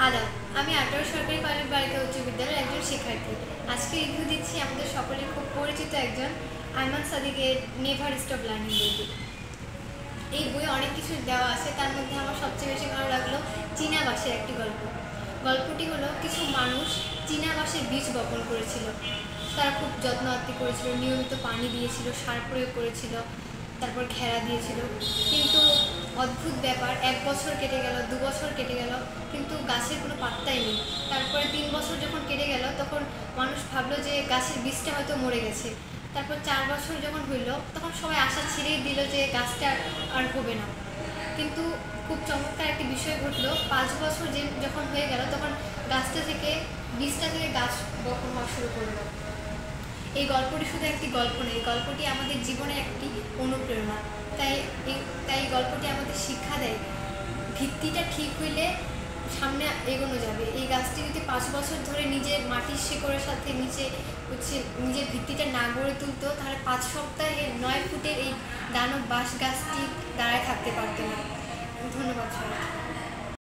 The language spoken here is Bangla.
আদাব, আমি আটোয়ার সরকারি কলেজ বালিকা উচ্চ বিদ্যালয়ের একজন শিক্ষার্থী। আজকে রিভিউ দিচ্ছি আমাদের সকলের খুব পরিচিত একজন আইমান সাদিকের নেভার স্টপ লার্নিং বইটি। এই বইয়ে অনেক কিছু দেওয়া আছে, তার মধ্যে আমার সবচেয়ে বেশি ভালো লাগলো চীনা বাঁশের একটি গল্প। গল্পটি হলো কিছু মানুষ চীনা বাঁশের বীজ বপন করেছিল। তারা খুব যত্ন আত্তি করেছিল, নিয়মিত পানি দিয়েছিল, সার প্রয়োগ করেছিল, তারপর ঘেরা দিয়েছিল। কিন্তু অদ্ভুত ব্যাপার, 1 বছর কেটে গেল, 2 বছর কেটে গেল, কিন্তু গাছের কোনো পাত্তাই নেই। তারপরে 3 বছর যখন কেটে গেল, তখন মানুষ ভাবলো যে গাছের বীজটা হয়তো মরে গেছে। তারপর 4 বছর যখন হইল, তখন সবাই আশা ছেড়েই দিল যে গাছটা আর হবে না। কিন্তু খুব চমৎকার একটি বিষয় ঘটলো, 5 বছর যখন হয়ে গেল, তখন বীজটা থেকে গাছ বপন হওয়া শুরু করলো। এই গল্পটি শুধু একটি গল্প নয়, এই গল্পটি আমাদের জীবনের একটি অনুপ্রেরণা। তাই তাই গল্পটি আমাদের শিক্ষা দেয়, ভিত্তিটা ঠিক হইলে সামনে এগোনো যাবে। এই গাছটি যদি 5 বছর ধরে নিজের মাটির শিকড়ের সাথে নিজের ভিত্তিটা না গড়ে তুলতো, তাহলে 5 সপ্তাহে 9 ফুটের এই দানব বাঁশ গাছটি দাঁড়ায় থাকতে পারতো না। ধন্যবাদ সবাই।